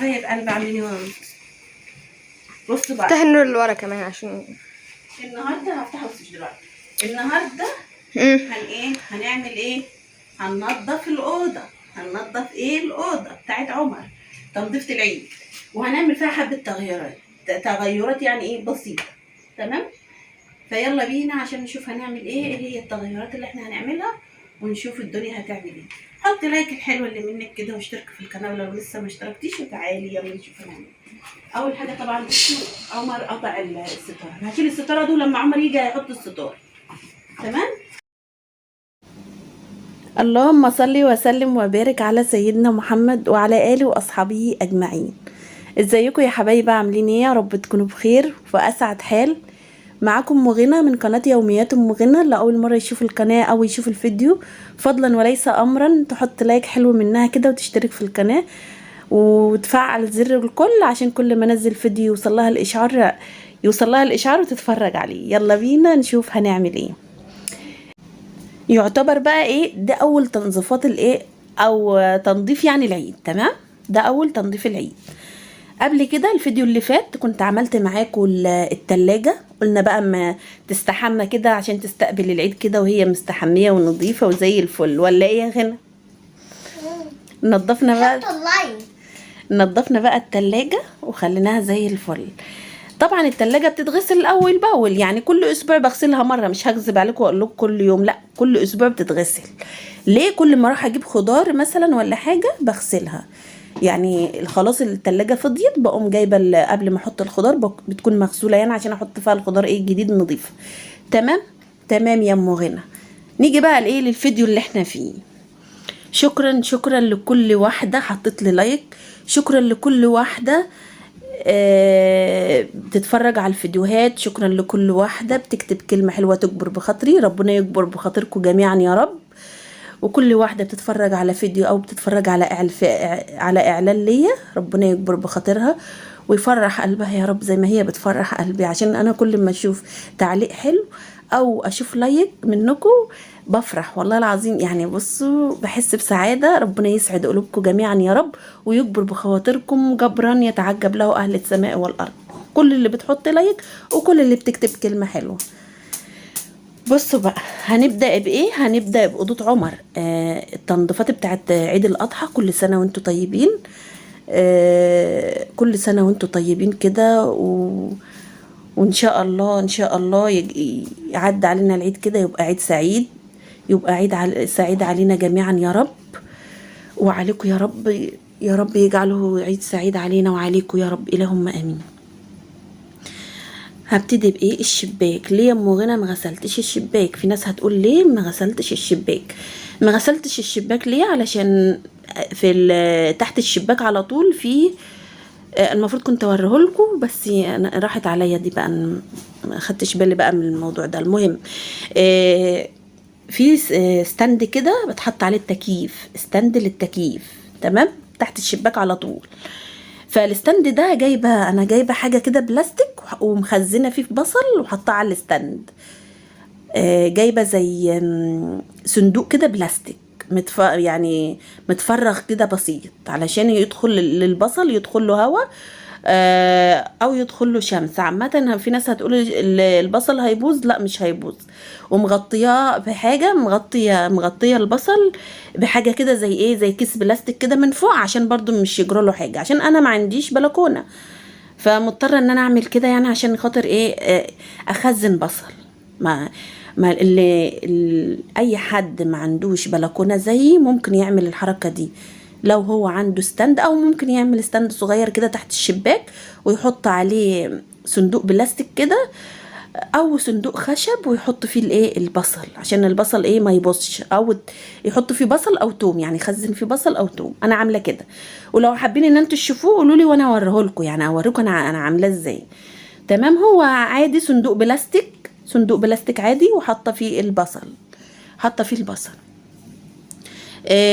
حبايب قلبي عاملين ايه؟ بصوا بقى، افتح النور اللي ورا كمان عشان النهارده هفتحه بس مش دلوقتي. النهارده هنعمل ايه؟ هننضف الاوضه. هننضف الاوضه بتاعت عمر، تنظيفه العيد، وهنعمل فيها حبه تغيرات يعني ايه بسيطه. تمام؟ فيلا بينا عشان نشوف هنعمل ايه هي التغيرات اللي احنا هنعملها، ونشوف الدنيا هتعمل ايه. حط لايك الحلوه اللي منك كده، واشترك في القناه لو لسه ما اشتركتيش، وتعالي يلا نشوف هنعمل ايه. اول حاجه طبعا عمر قطع الستاره. هشيل الستاره دول لما عمر يجي هيحط الستار. تمام. اللهم صل وسلم وبارك على سيدنا محمد وعلى اله واصحابه اجمعين. ازيكم يا حبايبي؟ عاملين ايه؟ يا رب تكونوا بخير واسعد حال. معاكم مغنى من قناه يوميات مغنى. لاول مره يشوف القناه او يشوف الفيديو، فضلا وليس امرا تحط لايك حلو منها كده، وتشترك في القناه، وتفعل زر الكل عشان كل ما انزل فيديو يوصلها الاشعار وتتفرج عليه. يلا بينا نشوف هنعمل ايه. يعتبر بقى ايه ده اول تنظيفات الايه او تنظيف يعني العيد. تمام، ده اول تنظيف العيد. قبل كده الفيديو اللي فات كنت عملت معاكم التلاجة. قلنا بقى ما تستحمى كده عشان تستقبل العيد كده وهي مستحمية ونظيفة وزي الفل، ولا ايه يا غنى؟ نضفنا بقى التلاجة وخليناها زي الفل. طبعا التلاجة بتتغسل اول باول، يعني كل اسبوع بغسلها مرة. مش هكذب عليكم واقول لكم كل يوم، لا كل اسبوع بتتغسل. ليه؟ كل ما اروح اجيب خضار مثلا ولا حاجة بغسلها. يعني خلاص التلاجة فضيت، بقوم جايبة قبل ما احط الخضار بتكون مغسولة، يعني عشان احط فيها الخضار ايه جديد نظيف. تمام تمام يا ام غنى. نيجي بقى لايه للفيديو اللي احنا فيه. شكرا لكل واحدة حطت لي لايك. شكرا لكل واحدة بتتفرج على الفيديوهات. شكرا لكل واحدة بتكتب كلمة حلوة تكبر بخاطري. ربنا يكبر بخاطركم جميعا يا رب. وكل واحدة بتتفرج على فيديو او بتتفرج على اعلان ليا، ربنا يكبر بخاطرها ويفرح قلبها يا رب زي ما هي بتفرح قلبي. عشان انا كل ما اشوف تعليق حلو او اشوف لايك منكم بفرح والله العظيم. يعني بصوا بحس بسعادة. ربنا يسعد قلوبكم جميعا يا رب، ويكبر بخواطركم جبرا يتعجب له اهل السماء والارض. كل اللي بتحط لايك وكل اللي بتكتب كلمة حلوة. بصوا بقى هنبدأ بإيه؟ هنبدأ بأوضة عمر. التنظيفات بتاعت عيد الأضحى. كل سنة وانتوا طيبين. كل سنة وانتوا طيبين كده وإن شاء الله إن شاء الله يعدي علينا العيد كده، يبقى عيد سعيد، يبقى عيد سعيد علينا جميعا يا رب، وعليكم يا رب. يا رب يجعله عيد سعيد علينا وعليكم يا رب، اللهم آمين. هبتدي بايه؟ الشباك. ليه يا ام غنى ما غسلتش الشباك؟ في ناس هتقول ليه ما غسلتش الشباك. ما غسلتش الشباك ليه؟ علشان في تحت الشباك على طول في المفروض كنت اوريهولكم، بس انا راحت عليا دي بقى، ما خدتش بالي بقى من الموضوع ده. المهم في ستاند كده بتحط عليه التكييف، ستاند للتكييف. تمام، تحت الشباك على طول. فالستاند ده انا جايبه حاجه كده بلاستيك ومخزنه فيه بصل وحطاه على الستاند. جايبه زي صندوق كده بلاستيك يعني متفرغ كده بسيط، علشان يدخل للبصل يدخل له هواء او يدخل له شمس. عامه في ناس هتقول البصل هيبوظ، لا مش هيبوظ. ومغطياه بحاجه، مغطيه البصل بحاجه كده زي ايه، زي كيس بلاستيك كده من فوق، عشان برضو مش يجرى له حاجه. عشان انا ما عنديش بلكونه، فمضطره ان انا اعمل كده، يعني عشان خاطر ايه اخزن بصل. ما اي حد ما عندوش بلكونه زيي ممكن يعمل الحركه دي لو هو عنده ستاند، او ممكن يعمل ستاند صغير كده تحت الشباك ويحط عليه صندوق بلاستيك كده او صندوق خشب ويحط فيه الايه البصل، عشان البصل ايه ما يبصش، او يحط فيه بصل او توم، يعني يخزن فيه بصل او توم. انا عامله كده، ولو حابين ان انتوا تشوفوه قولوا لي وانا اوريهولكم، يعني اوريكم انا عاملاه ازاي. تمام، هو عادي صندوق بلاستيك عادي، وحاطه فيه البصل،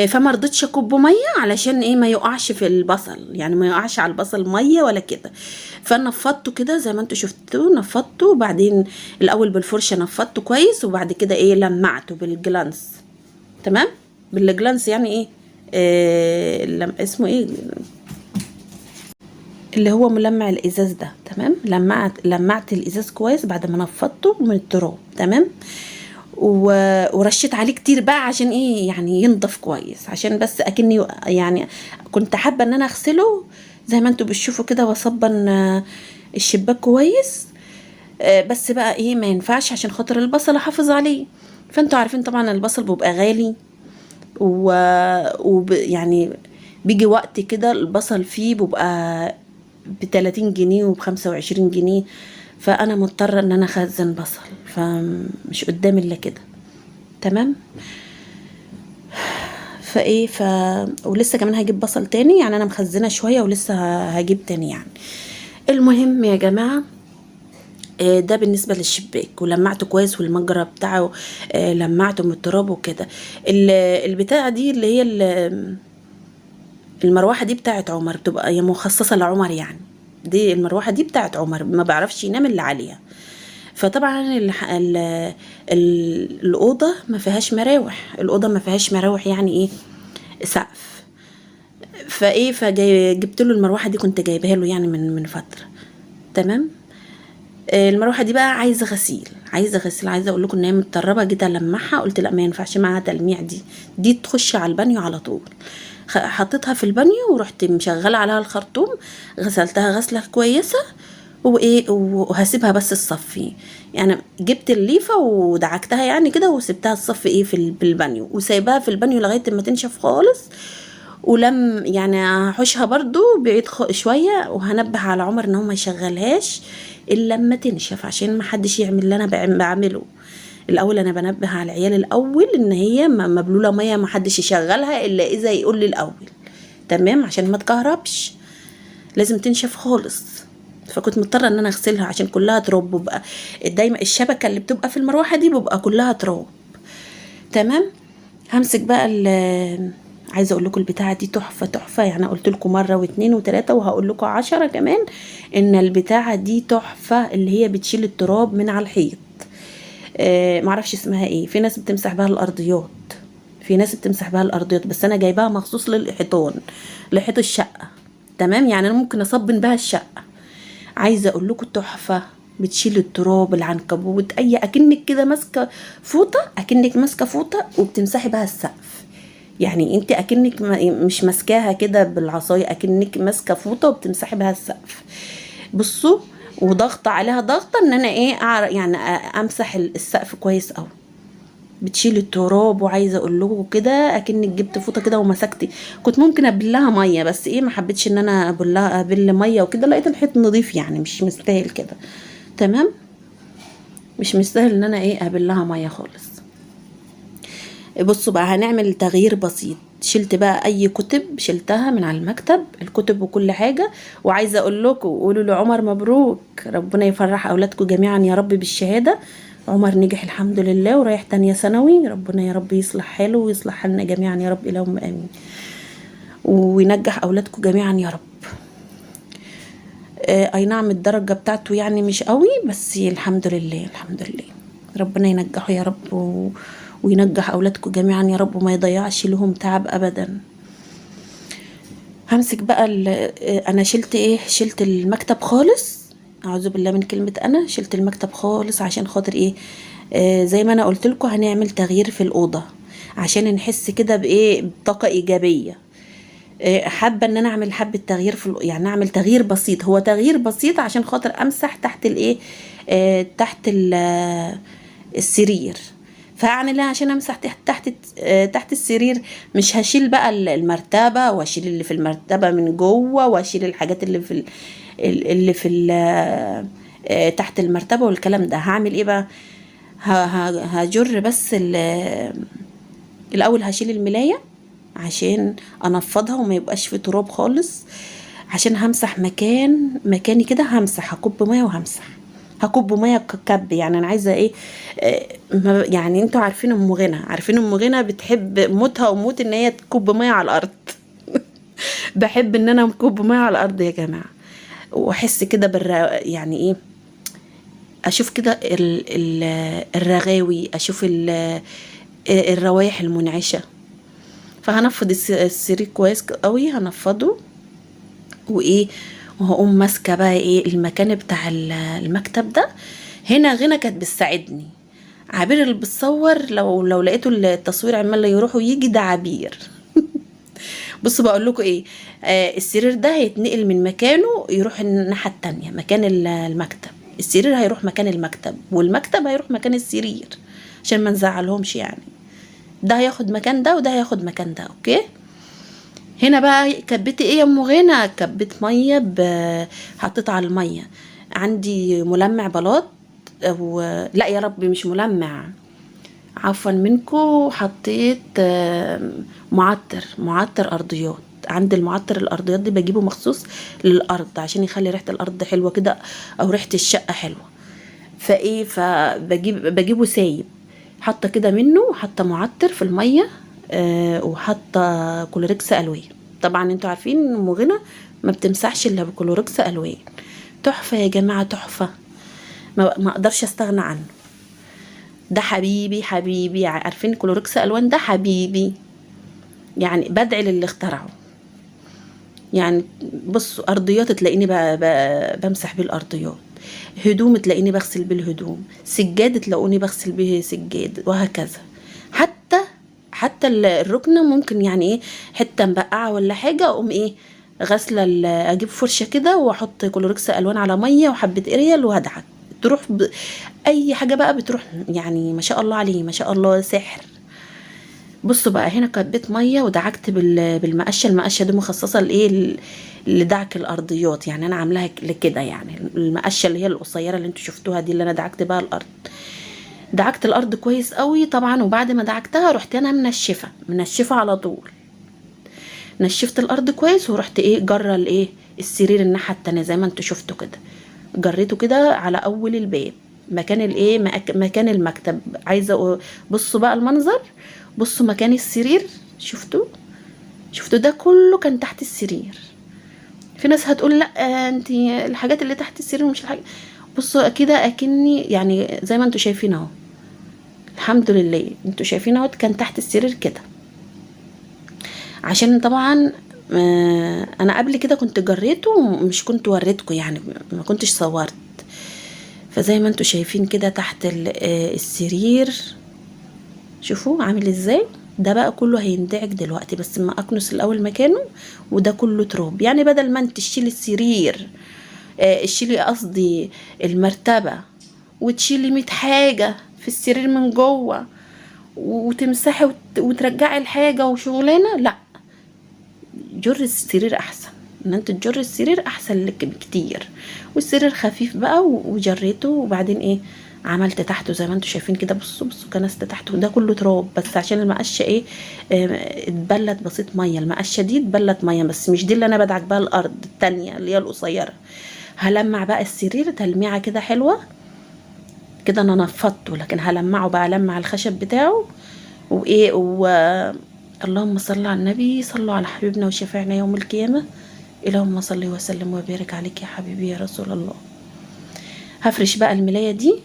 فما رضيتش اكبه ميه علشان ايه ما يقعش في البصل، يعني ما يقعش على البصل ميه ولا كده. فنفضته كده زي ما انتوا شفتوا، نفضته. وبعدين الاول بالفرشه نفضته كويس، وبعد كده ايه لمعته بالجلانس. تمام، بالجلانس يعني ايه اسمه ايه، اللي هو ملمع الازاز ده. تمام، لمعت الازاز كويس بعد ما نفضته من التراب. تمام، ورشيت عليه كتير بقى عشان ايه يعني ينضف كويس، عشان بس اكني يعني كنت حابه ان انا اغسله زي ما انتوا بتشوفوا كده، واصبن الشباك كويس. بس بقى ايه، ما ينفعش عشان خاطر البصل احافظ عليه. فانتوا عارفين طبعا البصل بيبقى غالي، يعني بيجي وقت كده البصل فيه بيبقى ب30 جنيه وب25 جنيه، فانا مضطره ان انا اخزن بصل، فمش قدامي الا كده. تمام، فايه ولسه كمان هجيب بصل تاني، يعني انا مخزنه شويه ولسه هجيب تاني يعني. المهم يا جماعه، ده بالنسبه للشباك، ولمعته كويس، والمجرى بتاعه لمعته من التراب وكده. البتاعه دي اللي هي المروحه دي بتاعت عمر، بتبقى هي مخصصه لعمر يعني. دي المروحه دي بتاعت عمر، ما بعرفش ينام الا عليها. فطبعا الاوضه ما فيهاش مراوح، الاوضه ما فيهاش مراوح يعني ايه، سقف. فايه جبت له المروحه دي، كنت جايبها له يعني من فتره. تمام، المروحه دي بقى عايزه غسيل، عايزه اقول لكم ان هي متطربه. جيت المعها قلت لا، ما ينفعش معاها تلميع، دي تخش على البانيو على طول. حطيتها في البانيو ورحت مشغله عليها الخرطوم، غسلتها غسله كويسه، وايه وهسيبها بس تصفي. يعني جبت الليفه ودعكتها يعني كده، وسبتها تصفي ايه في البانيو، وسايباها في البانيو لغايه ما تنشف خالص. ولم يعني هحوشها برضو بعيد شويه، وهنبه على عمر ان هو ما يشغلهاش الا لما تنشف، عشان ما حدش يعمل اللي انا بعمله. الاول انا بنبه على العيال الاول ان هي مبلوله ميه، ما حدش يشغلها الا اذا يقول لي الاول. تمام، عشان ما تكهربش لازم تنشف خالص. فكنت مضطره ان انا اغسلها عشان كلها تراب، بقى دايما الشبكه اللي بتبقى في المروحه دي بيبقى كلها تراب. تمام، همسك بقى عايزه اقول لكم البتاعه دي تحفه تحفه، يعني قلت لكم مره واثنين وثلاثه، وهقول لكم 10 كمان ان البتاعه دي تحفه، اللي هي بتشيل التراب من على الحيط. معرفش اسمها ايه، في ناس بتمسح بها الارضيات، بس انا جايباها مخصوص للحيطان، لحيط الشقه. تمام، يعني انا ممكن اصبن بها الشقه. عايزه اقول لكم تحفه، بتشيل التراب، العنكبوت، اكنك كده ماسكه فوطه، وبتمسحي بها السقف. يعني انت اكنك مش ماسكاها كده بالعصايه، اكنك ماسكه فوطه وبتمسحي بها السقف. بصوا، وضغط عليها ضغطه ان انا ايه يعني امسح السقف كويس قوي. بتشيل التراب، وعايزه اقول لكم كده اكنك جبت فوطه كده ومسكتي. كنت ممكن ابلها ميه، بس ايه ما حبيتش ان انا ابل ميه وكده، لقيت الحيط نظيف يعني مش مستاهل كده. تمام، مش مستاهل ان انا ايه ابلها ميه خالص. بصوا بقى، هنعمل تغيير بسيط. شلت بقى اي كتب، شلتها من على المكتب، الكتب وكل حاجه. وعايزه اقول لكم، قولوا لعمر مبروك، ربنا يفرح اولادكم جميعا يا رب بالشهاده. عمر نجح الحمد لله، ورايح تانية ثانوي، ربنا يا رب يصلح حاله ويصلح حالنا جميعا يا رب، اللهم امين. وينجح اولادكم جميعا يا رب. اي نعم الدرجه بتاعته يعني مش قوي، بس الحمد لله الحمد لله. ربنا ينجحه يا رب، وينجح اولادكم جميعا يا رب، وما يضيعش لهم تعب ابدا. همسك بقى انا شلت المكتب خالص. اعوذ بالله من كلمه، انا شلت المكتب خالص عشان خاطر ايه، زي ما انا قلت لكم هنعمل تغيير في الاوضه، عشان نحس كده بايه، بطاقه ايجابيه. حابه ان انا اعمل حبه تغيير يعني اعمل تغيير بسيط، هو تغيير بسيط عشان خاطر امسح تحت الايه، تحت السرير. فهعمل ايه عشان امسح تحت السرير؟ مش هشيل بقى المرتبه، واشيل اللي في المرتبه من جوه، واشيل الحاجات اللي في تحت المرتبه والكلام ده. هعمل ايه بقى؟ هجر بس الاول هشيل الملايه عشان انفضها وما يبقاش في تراب خالص، عشان همسح مكاني كده. هكب ميه هكب ميه كب. يعني انا عايزه ايه، يعني انتوا عارفين ام غنى بتحب موتها وموت ان هي تكب ميه على الارض. بحب ان انا اكب ميه على الارض يا جماعه، واحس كده يعني ايه، اشوف كده الرغاوي، اشوف الروايح المنعشه. فهنفض السرير كويس قوي، هنفضه وايه، وهقوم ماسكه بقى ايه المكان بتاع المكتب ده. هنا غنى كانت بتساعدني. عبير اللي بتصور، لو لقيتوا التصوير عمال يروح ويجي، ده عبير. بصوا بقول لكم ايه، السرير ده هيتنقل من مكانه يروح الناحيه التانية مكان المكتب. السرير هيروح مكان المكتب، والمكتب هيروح مكان السرير، عشان ما نزعلهمش يعني. ده هياخد مكان ده، وده هياخد مكان ده. اوكي. هنا بقى كبيتي ايه يا ام غنى؟ كبيت ميه حطيت على الميه عندي ملمع بلاط، او لا يا رب مش ملمع، عفوا منكو، حطيت معطر ارضيات. عند المعطر الارضيات دي بجيبه مخصوص للارض عشان يخلي ريحه الارض حلوه كده، او ريحه الشقه حلوه. فايه بجيبه سايب، حاطه كده منه، حاطه معطر في الميه، وحاطه كلوريكس الوان. طبعا انتوا عارفين ام غنى ما بتمسحش الا بكلوريكس الوان. تحفه يا جماعه، تحفه، ما اقدرش استغنى عنه. ده حبيبي حبيبي، عارفين كلوريكس الوان ده حبيبي، يعني بدعي للي اخترعه. يعني بصوا، ارضيات تلاقيني بمسح بالارضيات، هدوم تلاقيني بغسل بالهدوم، سجاد تلاقوني بغسل به سجاد، وهكذا. حتى الركنه ممكن يعني ايه حته مبقعه ولا حاجه، اقوم ايه غسله، اجيب فرشه كده واحط كلوريكس الوان على ميه وحبه اريال وهدعك، تروح اي حاجه بقى بتروح. يعني ما شاء الله عليه، ما شاء الله، سحر. بصوا بقى، هنا كبيت ميه ودعكت بالمقشه. المقشه دي مخصصه لايه؟ لدعك الارضيات، يعني انا عاملاها لكده. يعني المقشه اللي هي القصيره اللي انتوا شفتوها دي، اللي انا دعكت بها الارض. دعكت الارض كويس قوي طبعا، وبعد ما دعكتها رحت انا منشفه على طول. نشفت الارض كويس، ورحت ايه جره الايه السرير الناحيه التانية زي ما انتوا شفتوا كده، جريته كده على اول الباب مكان الايه مكان المكتب. عايزه بصوا بقى المنظر، بصوا مكان السرير، شفتوا ده كله كان تحت السرير. في ناس هتقول لا انتي الحاجات اللي تحت السرير مش الحاجة. بصوا كده اكني يعني زي ما انتوا شايفين اهو، الحمد لله انتوا شايفين اهو كان تحت السرير كده. عشان طبعا انا قبل كده كنت جريته ومش كنت وريتكم، يعني ما كنتش صورت. فزي ما انتوا شايفين كده تحت السرير، شوفوا عامل ازاي. ده بقى كله هيندعك دلوقتي، بس ما اكنس الاول مكانه. وده كله تراب، يعني بدل ما انت تشيلي السرير، تشيلي قصدي المرتبة، وتشيلي 100 حاجة في السرير من جوه، وتمسحي وترجعي الحاجة وشغلانة، لا، جر السرير احسن. ان انت تجر السرير احسن لك بكتير. والسرير خفيف بقى، وجريته، وبعدين ايه عملت تحته زي ما انتوا شايفين كده. بصوا كنست تحته، ده كله تراب بس عشان المقشه ايه اتبلت بسيط ميه. المقشه دي اتبلت ميه، بس مش دي اللي انا بدعك بها الارض التانية اللي هي القصيره. هلمع بقى السرير تلميعه كده حلوه كده. انا نفضته، لكن هلمعه بقى، لمع الخشب بتاعه وايه اللهم صل على النبي، صلوا على حبيبنا وشفيعنا يوم القيامه. اللهم صل وسلم وبارك عليك يا حبيبي يا رسول الله. هفرش بقى الملايه دي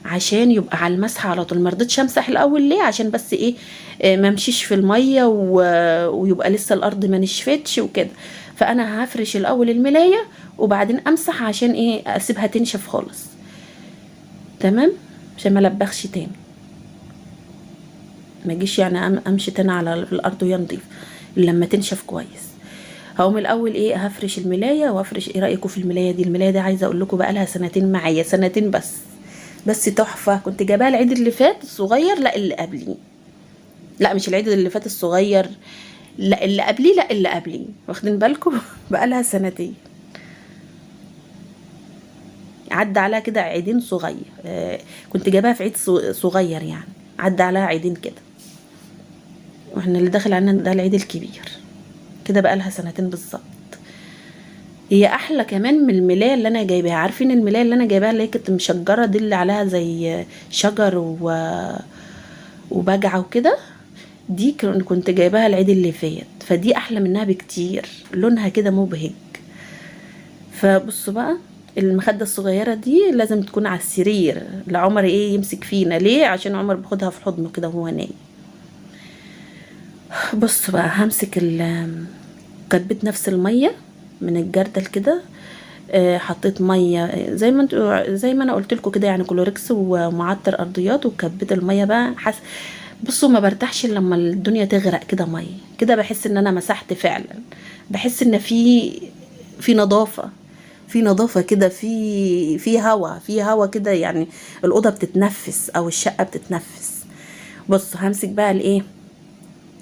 عشان يبقى على المسح على طول. مرضتش امسح الاول ليه؟ عشان بس ايه ما امشيش في الميه ويبقى لسه الارض ما نشفتش وكده. فانا هفرش الاول الملايه وبعدين امسح، عشان ايه اسيبها تنشف خالص. تمام، عشان ما لبخش تاني، ما اجيش يعني امشي تاني على الارض وهي نضيف لما تنشف كويس. هقوم الاول ايه هفرش الملايه وافرش. ايه رايكم في الملايه دي؟ الملايه دي عايزه اقول لكم بقى لها سنتين معايا، سنتين بس تحفه. كنت جايباها العيد اللي فات الصغير، لا اللي قبليه، لا مش العيد اللي فات الصغير، لا اللي قبليه، لا اللي قبليه، واخدين بالكم؟ بقى لها سنتين، عدى عليها كده عيدين صغير. كنت جايباها في عيد صغير، يعني عدى عليها عيدين كده، واحنا اللي داخل علينا ده العيد الكبير كده. بقى لها سنتين بالظبط. هي احلى كمان من الملايه اللي انا جايباها. عارفين الملايه اللي انا جايباها اللي هي كانت مشجره دي، اللي عليها زي شجر وبجعه وكده؟ دي كنت جايباها العيد اللي فات، فدي احلى منها بكتير، لونها كده مبهج. فبصوا بقى، المخده الصغيره دي لازم تكون على السرير، لعمر ايه يمسك فينا. ليه؟ عشان عمر بياخدها في حضنه كده وهو نايم. بصوا بقى، همسك كبت نفس الميه من الجردل كده، حطيت ميه زي ما انا قلت لكم كده، يعني كلوركس ومعطر ارضيات، وكبيت الميه بقى. بصوا ما برتاحش إلا لما الدنيا تغرق كده ميه كده، بحس ان انا مسحت فعلا، بحس ان في نظافه، في نظافه كده، في هوا كده، يعني الاوضه بتتنفس او الشقه بتتنفس. بص همسك بقى الايه،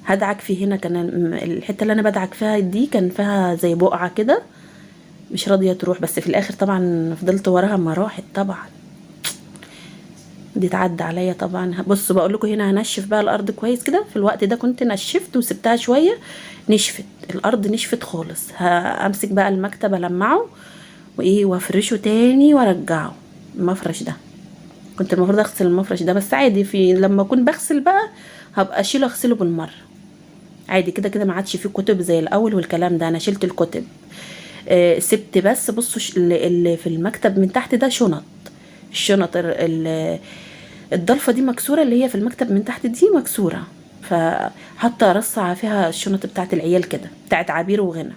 هدعك في هنا. كان الحته اللي انا بدعك فيها دي كان فيها زي بقعه كده مش راضيه تروح، بس في الاخر طبعا فضلت وراها ما راحت طبعا، دي تعدى عليا طبعا. بص بقول لكم هنا هنشف بقى الارض كويس كده. في الوقت ده كنت نشفت وسبتها شويه، نشفت الارض، نشفت خالص. همسك بقى المكتب المعه وايه وافرشه تاني وارجعه. المفرش ده كنت المفروض اغسل المفرش ده، بس عادي في لما اكون بغسل بقى هبقى اشيله اغسله بالمره عادي. كده كده ما عادش فيه كتب زي الاول والكلام ده، انا شلت الكتب. سبت بس. بصوا اللي في المكتب من تحت ده شنط، الشنط الضلفه دي مكسوره، اللي هي في المكتب من تحت دي مكسوره، فحتى رصع فيها الشنط بتاعت العيال كده، بتاعت عبير وغنى.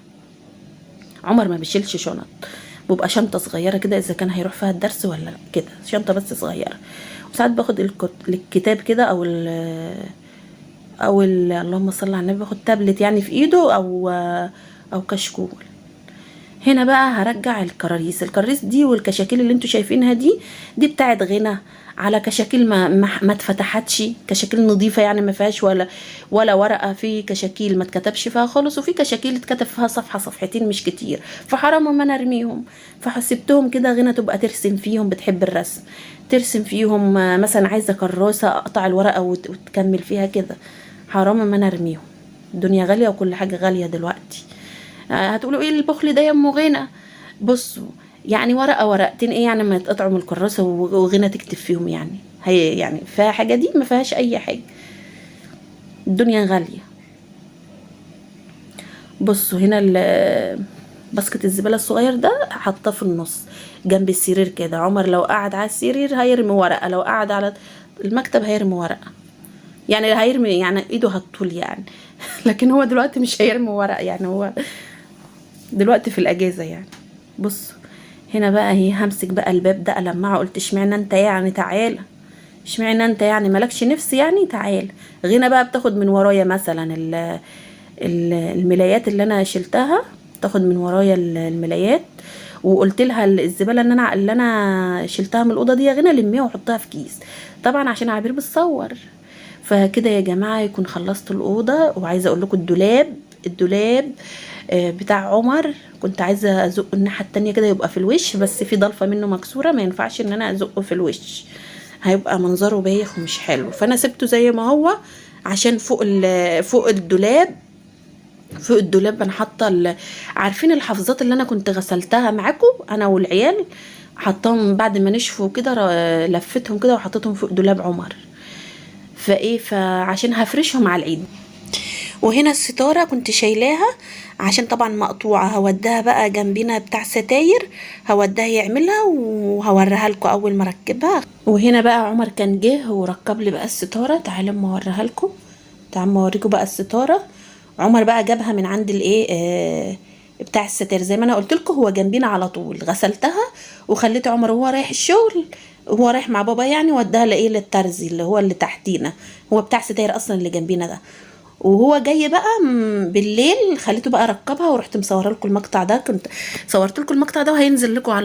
عمر ما بيشيلش شنط، بيبقى شنطه صغيره كده اذا كان هيروح فيها الدرس ولا كده، شنطه بس صغيره. وساعات باخد الكتاب كده اللهم صل على النبي، باخد تابلت يعني في ايده او كشكول. هنا بقى هرجع الكراريس دي والكشاكيل اللي انتوا شايفينها دي بتاعت غنى، على كشاكيل ما اتفتحتش، كشاكيل نظيفه يعني ما فيهاش ولا ورقه. في كشاكيل ما اتكتبش فيها خالص، وفي كشاكيل اتكتب فيها صفحه صفحتين مش كتير، فحرام ما انا ارميهم. فحسبتهم كده غنى تبقى ترسم فيهم، بتحب الرسم، ترسم فيهم مثلا عايزه كراسه اقطع الورقه وتكمل فيها كده. حرام ما انا ارميهم، الدنيا غاليه وكل حاجه غاليه دلوقتي. هتقولوا ايه البخل ده يا ام غنى؟ بصوا يعني ورقه ورقتين ايه يعني ما يتقطعوا من الكراسه وغنى تكتب فيهم يعني؟ هي يعني فيها حاجه؟ دي ما فيهاش اي حاجه، الدنيا غاليه. بصوا هنا باسكت الزباله الصغير ده حاطاه في النص جنب السرير كده. عمر لو قعد على السرير هيرمي ورقه، لو قعد على المكتب هيرمي ورقه، يعني هيرمي يعني ايده هتطول يعني لكن هو دلوقتي مش هيرمي ورق، يعني هو دلوقتي في الاجازه يعني. بصوا هنا بقى هي همسك بقى الباب ده ألمعه. قلت اشمعنى انت يعني؟ تعالى، اشمعنى انت يعني مالكش نفس يعني؟ تعالى. غنى بقى بتاخد من ورايا مثلا الملايات اللي انا شلتها، تاخد من ورايا الملايات. وقلت لها الزباله اللي انا شلتها من الاوضه دي يا غنى لميها وحطها في كيس، طبعا عشان عبير بتصور. فكده يا جماعه يكون خلصت الاوضه. وعايزه اقول لكم الدولاب بتاع عمر كنت عايزه ازقه الناحيه التانية كده يبقى في الوش، بس في ضلفه منه مكسوره ما ينفعش ان انا ازقه في الوش، هيبقى منظره بايخ ومش حلو. فانا سبته زي ما هو عشان فوق الدولاب. فوق الدولاب انا حاطه عارفين الحفاظات اللي انا كنت غسلتها معاكم انا والعيال، حطاهم بعد ما نشفوا كده، لفتهم كده وحطيتهم فوق دولاب عمر. فعشان هفرشهم على العيد. وهنا الستارة كنت شايلاها عشان طبعا مقطوعة، هوديها بقى جنبنا بتاع ستاير، هوديها يعملها وهوريها لكم اول ما ركبها. وهنا بقى عمر كان جه وركب لي بقى الستارة، تعالوا اما اوريها لكم، تعالوا اما اوريكم بقى الستارة. عمر بقى جابها من عند الايه بتاع الستاير زي ما انا قلت لكم، هو جنبينا على طول. غسلتها وخليت عمر وهو رايح الشغل، وهو رايح مع بابا يعني، وداها لايه للترزي اللي هو اللي تحتينا، هو بتاع ستاير اصلا اللي جنبينا ده. وهو جاي بقى بالليل خليته بقى ركبها، ورحت مصوره لكم المقطع ده، كنت صورت لكم المقطع ده وهينزل لكم على